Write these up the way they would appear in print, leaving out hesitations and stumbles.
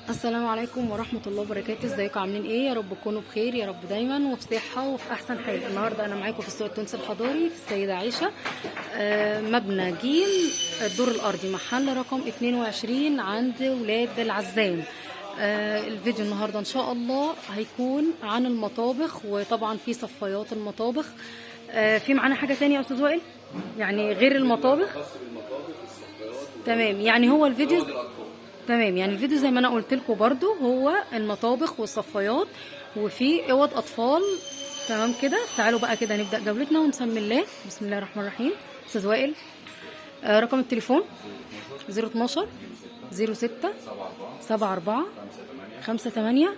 السلام عليكم ورحمة الله وبركاته. ازيكم عاملين ايه؟ يا رب تكونوا بخير يا رب دايما وفي صحة وفي احسن حال. النهاردة انا معاكم في السوق التونسي الحضاري في السيدة عائشة، مبنى جيم، الدور الارضي، محل رقم 22 عند ولاد العزام. الفيديو النهاردة ان شاء الله هيكون عن المطابخ، وطبعا في صفايات المطابخ. في معانا حاجة تانية يا استاذ وائل يعني غير المطابخ؟ تمام، يعني هو الفيديو تمام، يعني الفيديو زي ما انا قلت لكم برضو هو المطابخ والصفايات وفي اوض اطفال. تمام كده، تعالوا بقى كده نبدا جولتنا ونسمي الله. بسم الله الرحمن الرحيم. استاذ وائل، رقم التليفون 012 06 74 58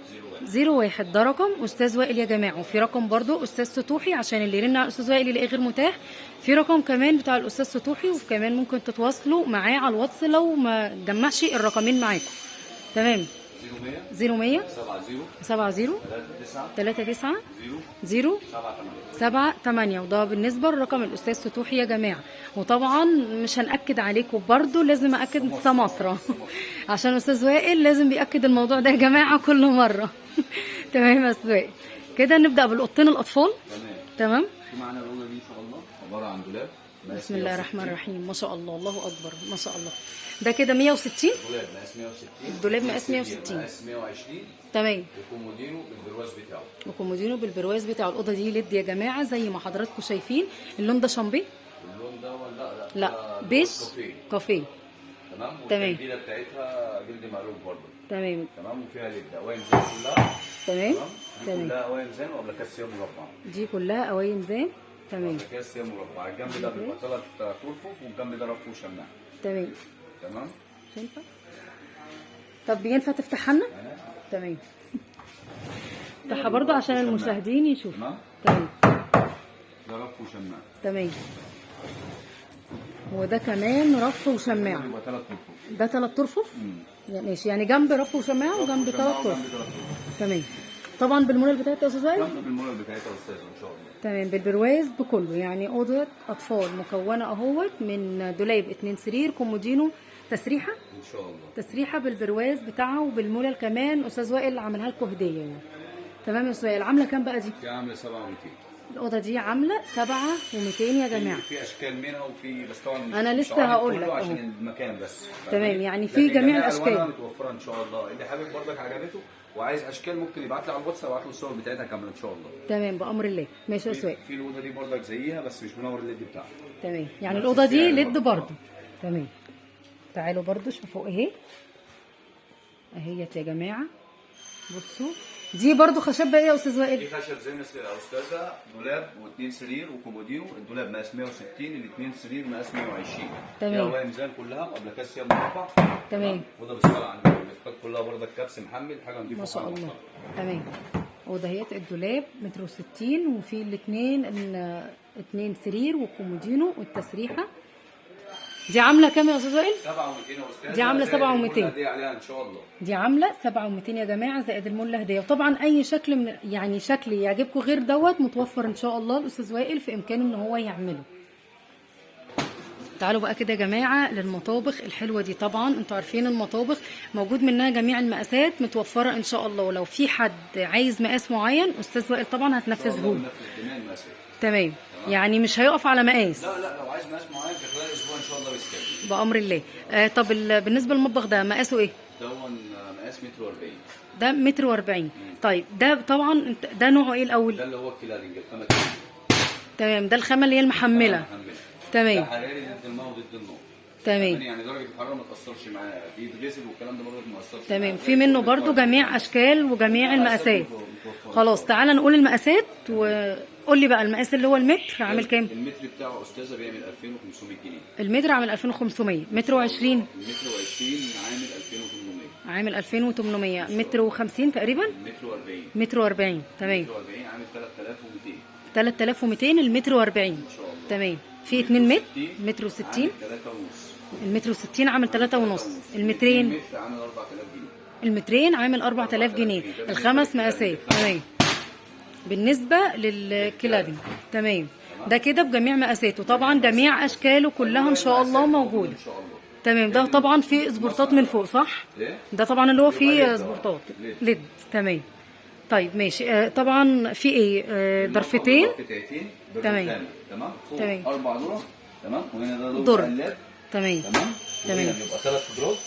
01. ده رقم استاذ وائل يا جماعه، وفي رقم برضو استاذ سطوحي عشان اللي يرن على الاستاذ وائل يلاقيه غير متاح. في رقم كمان بتاع الاستاذ سطوحي، وكمان ممكن تتواصلوا معاه على الواتس لو ما جمعش الرقمين معاكم. تمام. 0100 70 39 0 7 8. وده بالنسبه لرقم الاستاذ سطوحي يا جماعه. وطبعا مش هنأكد عليكم برضو، لازم أكد سماسرة عشان الاستاذ وائل لازم بيأكد الموضوع ده يا جماعه كل مره. تمام يا استاذ وائل. كده نبدأ بالأوضتين الأطفال. تمام. في معانا الأوضة دي إن شاء الله عبارة عن دولاب. بسم الله الرحمن الرحيم، ما شاء الله، الله أكبر، ما شاء الله. ده كده 160. دولاب مقاس 160. الدولاب مقاس 160. مقاس 120. تمام. وكومودينو بالبرواز بتاعه. وكومودينو بالبرواز بتاعه. الأوضة دي ليد يا جماعة زي ما حضراتكم شايفين. اللون ده شامبي؟ اللون ده ولا لا بيج كافيه. تمام. تمام. والتجديدة بتاعتها جلد مقلوب برضه. تمام. تمام. وفيها ليد أوايم زين كلها. تمام. دي كلها أوايم زين وأبلكاس سيام مربعة. دي كلها قوايم زين. تمام. أبلكاس سيام مربعة. الجنب ده بيبقى 3 طرفف والجنب ده رف وشماع. تمام. تمام. ينفع؟ طب ينفع تفتحها لنا؟ تمام. افتحها برضه عشان المشاهدين يشوفوا. تمام. تمام. ده رف وشماع. تمام. وده كمان رف وشماعة. بيبقى 3 طرفف. ده 3 ترفف؟ ماشي، يعني جنب رف وشماعة وجنب 3 ترفف. تمام. طبعا بالمولل بتاعتها يا استاذ وائل؟ بالمولل بتاعتها يا استاذ ان شاء الله. تمام، بالبرواز بكله. يعني اوضه اطفال مكونه اهوت من دولاب 2 سرير، كومودينو، تسريحه ان شاء الله، تسريحه بالبرواز بتاعها وبالمولل كمان. استاذ وائل عاملها لكم هديه يعني. تمام يا استاذ وائل. عامله كام بقى دي؟ دي عامله 7200. الاوضه دي عامله 7200 يا جماعه. في اشكال منها وفي بس طبعا انا لسه هقول لك عشان المكان بس. تمام، يعني في جميع الاشكال متوفره ان شاء الله. اللي حابب برضك عجبته وعايز اشكال ممكن يبعت لي على الواتس، ابعت له الصور بتاعتها كامله ان شاء الله. تمام، بامر الله. ماشي يا استاذ وائل. في الاوضه دي برضك زيها بس مش منور الليد بتاعها. تمام، يعني الاوضه دي ليد برضه. تمام. تعالوا برضه شوفوا اهي اهيت يا جماعه. بصوا دي برضو خشب ايه يا استاذ وائل؟ دي خشب زي ما يا استاذه. دولاب و2 سرير وكومودينو. الدولاب مقاس 160، الاثنين سرير مقاس 120. تمام. دي قوايم ميزان كلها وابلكاس سيام مربع. تمام. وده بالصلاه عندنا المفكات كلها برضك كبس محمل حاجه نضيفه ما شاء الله. تمام. ودهيت الدولاب 1.60 متر، وفي الاثنين 2 سرير وكومودينو والتسريحه. دي عامله كام يا استاذ وائل؟ 7200 يا استاذ. دي عامله 7200. دي عليها ان شاء الله. دي عامله 7200 يا جماعه زائد المله هديه. وطبعا اي شكل من يعني شكل يعجبكم غير دوت متوفر ان شاء الله. الاستاذ وائل في امكانه ان هو يعمله. تعالوا بقى كده يا جماعه للمطابخ الحلوه دي. طبعا انتوا عارفين المطابخ موجود منها جميع المقاسات متوفره ان شاء الله، ولو في حد عايز مقاس معين استاذ وائل طبعا هتنفذه له. تمام، يعني مش هيقف على مقاس. لا لو عايز مقاس معين في خلال اسبوع ان شاء الله بيستلم بامر الله. طب بالنسبه للمطبخ ده مقاسه ايه؟ ده مقاس 140. ده 140 متر. طيب ده طبعا ده نوعه ايه الاول؟ ده اللي هو الكلادنج الخامه. تمام، ده الخامه اللي هي المحمله. تمام. تمام. ده حراري ضد الماء وضد النار. تمام. يعني درجه الحراره ما تاثرش معاه، بيتغسل والكلام ده برضه ما تاثرش. تمام. في منه برضو جميع اشكال وجميع المقاسات. خلاص تعالى نقول المقاسات. وقول لي بقى المقاس اللي هو المتر عامل كام؟ المتر بتاعه استاذه بيعمل 2500 جنيه. المتر عامل 2500. متر و20 المتر و20 عامل 2800. عامل 2800. متر و50 تقريبا. متر و40. متر و40. تمام. متر و40 عامل 3200. 3200 المتر و40 ان شاء الله. تمام. في 2 متر. متر و60. 3 ونص. المتر و60 عامل 3 ونص. المترين. المتر عامل 4000 جنيه. المترين عامل 4000 جنيه. الخمس مقاسات. تمام. بالنسبه للكلادنج. تمام. ده كده بجميع مقاساته. طبعا جميع اشكاله كلها ان شاء الله موجوده. تمام. ده طبعا فيه سبورتات من فوق صح؟ ايه؟ ده طبعا اللي هو يبقى فيه ليد، سبورتات ليد. ليد. تمام. طيب ماشي. طبعا في ايه؟ ضرفتين. ضرفتين تمام. كامل. تمام. فوق تمام. 4 ذرة. تمام. وهنا ده ضرب. قلاب. تمام. تمام. تمام. وهنا بيبقى 3 ضرب.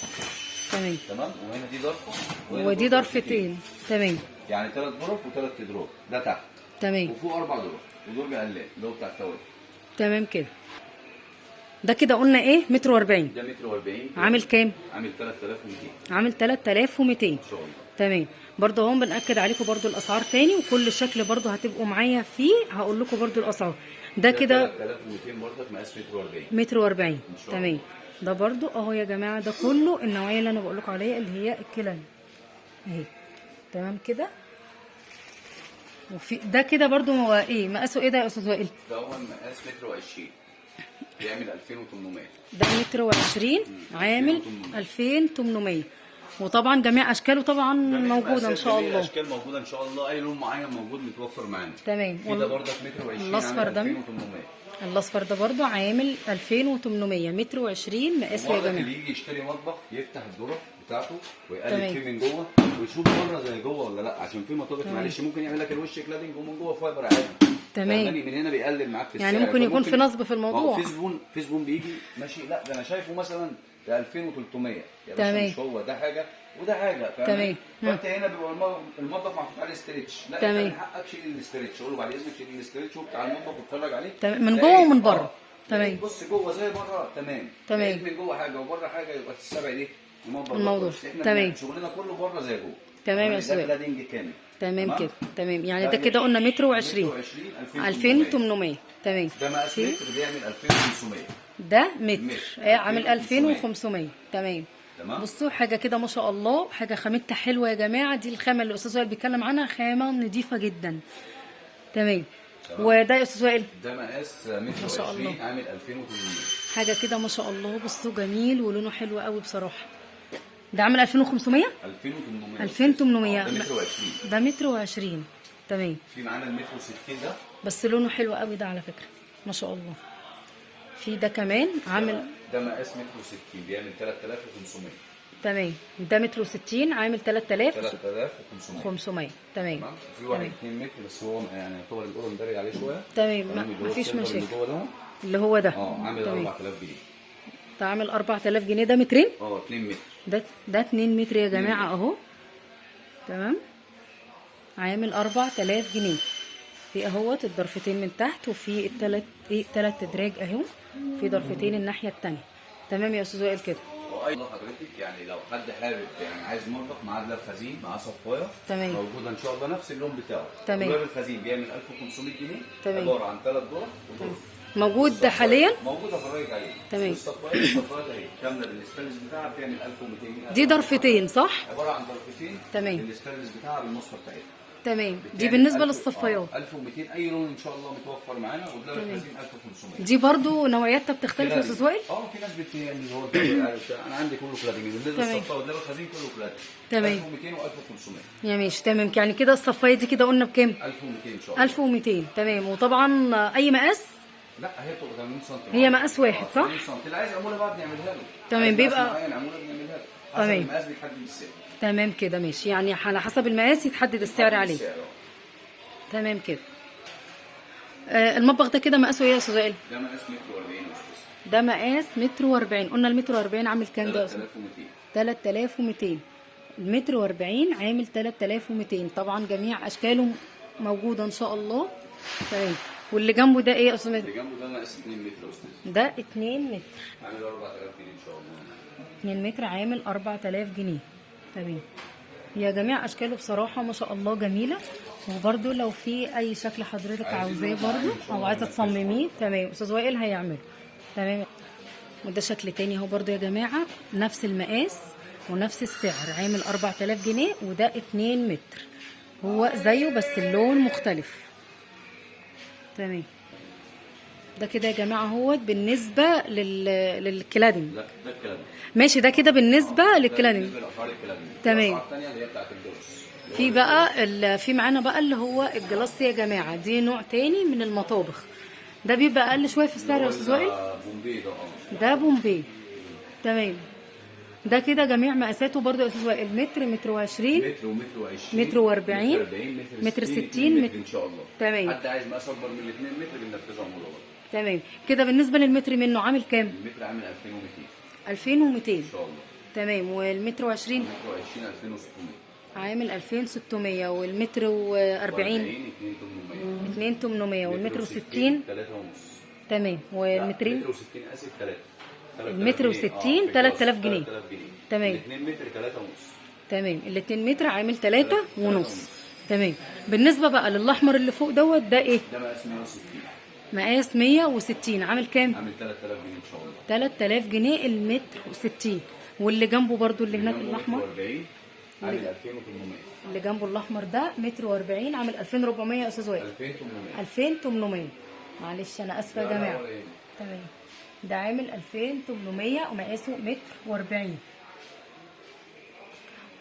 تمام. تمام. وهنا دي ضرفة. وهنا ودي ضرفتين. ضرفتين. تمام. يعني 3 ضرب و3 ضرب. ده تحت. تمام. وفوق 4 ضرب. ودرج قلاب اللي هو بتاع التوالي. تمام كده. ده كده قلنا ايه؟ متر و40. ده متر و40. عامل كام؟ عامل 3200 عامل 3200. ان شاء الله. تمام. برضه هم بنأكد عليكم برضه الاسعار تاني، وكل شكل برضه هتبقوا معايا فيه هقول لكم برضه الاسعار. ده كده 3200 برضك مقاس متر و40. متر و40. شاء الله. تمام. ده برضه اهو يا جماعه، ده كله النوعيه اللي انا بقول لكم عليها اللي هي الكلام اهي. تمام كده. وفي ده كده برضه هو ايه مقاسه؟ ايه ده يا استاذ وائل؟ ده هو مقاس متر و20 بيعمل 2800. ده متر و20 عامل 2800. وطبعا جميع اشكاله طبعا موجوده ان شاء الله. اشكال موجوده ان شاء الله، اي لون معين موجود متوفر معانا. تمام. في ده برضك متر و20 الاصفر ده 2800. الاصفر ده برضه عامل 2800 متر و20 مقاسه يا وبرضك جماعه. اللي يجي يشتري مطبخ يفتح الظرف بتاعته ويقلب تمام. فيه من جوه ويشوف بره زي جوه ولا لا، عشان في مطابخ معلش ممكن يعمل لك الوش كلادنج ومن جوه فايبر عادي. تمام. فاهماني؟ من هنا بيقلل معاك في السعر. يعني ممكن يكون في نصب في الموضوع. في زبون بيجي ماشي، لا ده انا شايفه مثلا ب 2300 يا باشا. تمام. مش هو ده حاجه وده حاجه. تمام. فانت هنا بيبقى المطبخ محطوط عليه استريتش، لا تمام. انت من حقك شيل الاستريتش، قول له بعد اذنك شيل الاستريتش وبتاع المطبخ واتفرج عليه. تمام. من جوه ومن بره. تمام. بص جوه زي بره. تمام. تمام. من جوه حاجه وبره حاجه، يبقى تستبعد ايه؟ الموضوع. احنا تمام. شغلنا كله بره زي جوه. تمام يا ده استاذ. كلادنج كامل. تمام كده. تمام. يعني ده كده قلنا متر و20 2800. تمام. ده مقاس متر بيعمل 2500. ده متر متر. عامل 2500. تمام. تمام. بصوا حاجه كده ما شاء الله، حاجه خامتها حلوه يا جماعه. دي الخامه اللي الاستاذ وائل بيتكلم عنها، خامه نظيفه جدا. تمام. وده يا استاذ وائل ده مقاس متر ما شاء الله. و20 عامل 2800. حاجه كده ما شاء الله. بصوا جميل ولونه حلو قوي بصراحه. ده عامل 2500. 2800. 2800. ده متر و20. ده متر و20. تمام. في معانا المتر و60 ده. بس لونه حلو قوي ده على فكره ما شاء الله. في ده كمان عامل ده مقاس متر و60 بيعمل 3500. تمام. ده متر و60 عامل 3500. 500. تمام. في واحد 2 متر بس هو يعني يعتبر الاوضه مداري عليه شويه. تمام. اللي هو مفيش السيلفر اللي مشاكل. جوه ده اللي هو ده عامل تمام. 4000 جنيه. ده عامل 4000 جنيه. ده مترين. 2 متر. ده 2 متر يا جماعه اهو. تمام. عامل 4000 جنيه. في اهوت الضرفتين من تحت، وفي الثلاث ادراج اهو، في ضرفتين الناحيه الثانيه. تمام يا استاذ وائل كده. واي حضرتك يعني لو حد حابب يعني عايز مطبخ معاه دولاب خزين معاه صفايه تمام. موجوده ان شاء الله نفس اللون بتاعه. تمام. دولاب الخزين بيعمل 1500 جنيه. تمام. عباره عن 3 ضرف ودرج. موجود ده حاليا. موجوده فرجك عليه. تمام. الصفايه اهي كامله بالستانلس بتاعها بتعمل 1200 جنيه. دي ضرفتين صح؟ عباره عن ضرفتين. تمام. الستانلس بتاعها بالنصفه بتاعتها. تمام. دي بالنسبه للصفايات. 1200 اي لون ان شاء الله متوفر معانا، ودولاب الخزين 1500. دي برضو نوعياتها بتختلف يا استاذ وائل؟ في ناس يعني هو انا عندي كله كلادنج بالنسبه تمام. للصفايه ودولاب الخزين كله كلادنج. تمام. 1200 و1500. يا ماشي تمام. يعني كده الصفايه دي كده قلنا بكام؟ 1200 ان شاء الله. 1200. تمام. وطبعا اي مقاس؟ لا هي بتبقى 80 سم. هي مقاس واحد صح؟ 80 سم. اللي عايز عموله بعد نعملها له. تمام. بيبقى عموله بنعملها له. حسب تمام. المقاس بيحدد السعر. تمام كده ماشي. يعني على حسب المقاس يتحدد السعر عليه. تمام كده. المطبخ ده كده مقاسه ايه يا استاذ وائل؟ ده مقاس متر و40 يا استاذ. ده مقاس متر و40. قلنا المتر و40 عامل كام ده يا استاذ؟ 3200. 3200. المتر و40 عامل 3200. طبعا جميع اشكاله موجوده ان شاء الله. تمام. واللي جنبه ده ايه يا استاذ؟ اللي جنبه ده مقاس 2 متر يا استاذ. ده 2 متر عامل 4000 جنيه ان شاء الله. 2 متر عامل 4000 جنيه. تمام. يا جميع اشكاله بصراحه ما شاء الله جميله. وبرده لو في اي شكل حضرتك عاوزاه برده او عايزه تصمميه تمام استاذ وائل هيعمله. تمام. وده شكل تاني اهو برده يا جماعه نفس المقاس ونفس السعر عامل 4000 جنيه. وده 2 متر هو زيه بس اللون مختلف. تمام. ده كده يا جماعه اهوت بالنسبه للكلادنج. لا ده الكلام. ماشي. ده كده بالنسبه للكلادنج. بالنسبه لاسعار الكلادنج. تمام. الاسعار الثانيه اللي هي بتاعت الجلوس. في بقى في معانا بقى اللي هو الجلاس يا جماعه. دي نوع تاني من المطابخ. ده بيبقى اقل شويه في السعر يا استاذ وائل. بومبي ده ده بومبي. تمام. ده كده جميع مقاساته برضو يا استاذ وائل، متر، متر وعشرين، متر ومتر وعشرين، متر واربعين، متر 40، متر 60، 2 متر ان شاء الله. تمام. حد عايز مقاس اكبر من 2 متر بننفذه عموله برضه. تمام كده. بالنسبه للمتر منه عامل كام؟ المتر عامل 2200 2200 ان شاء الله. تمام. والمتر وعشرين متر وعشرين 2600 عامل 2600. والمتر واربعين 2800. والمتر وستين 3 ونص. تمام. والمترين متر وستين اسف 3. المتر وستين 3000 جنيه. تمام. 2 متر 3 ونص. تمام. الاتنين متر عامل 3 ونص. تمام. بالنسبه بقى للاحمر اللي فوق دوت، ده ايه؟ ده مقاس 160. مقاس 160 عامل كام؟ عامل 3000 جنيه ان شاء الله. 3000 جنيه المتر و60. واللي جنبه برضو اللي هناك الاحمر 40 عامل 2800. اللي جنبه الاحمر ده متر و40 عامل 2400 يا استاذ وائل. 2800. 2800. معلش انا اسفه يا لا، جماعه. ولا يهمك. تمام. ده عامل 2800 ومقاسه متر و40.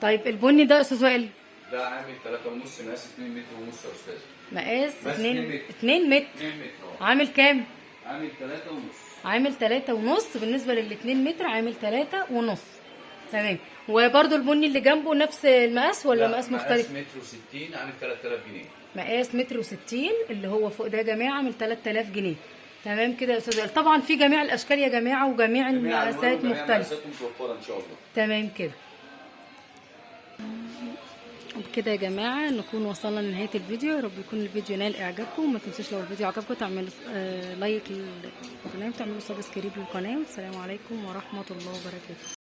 طيب البني ده يا استاذ وائل؟ ده عامل 3 ونص، مقاس 2 متر ونص يا استاذ. مقاس بس 2 2 متر. 2 متر عامل كام؟ عامل 3 ونص. عامل 3 ونص. بالنسبه لل2 متر عامل 3 ونص. تمام. وبرده البني اللي جنبه نفس المقاس ولا مقاس مختلف؟ مقاس متر و60 عامل 3000 جنيه. مقاس متر و60 اللي هو فوق ده يا جماعه عامل 3000 جنيه. تمام كده يا استاذ وائل. طبعا في جميع الاشكال يا جماعه وجميع المقاسات مختلفه. مقاسات متوفره ان شاء الله. تمام كده. وبكده يا جماعه نكون وصلنا لنهايه الفيديو. يا رب يكون الفيديو نال اعجابكم. وما تنسوش لو الفيديو عجبكم تعملوا لايك للقناه وتعملوا سبسكرايب للقناه. والسلام عليكم ورحمه الله وبركاته.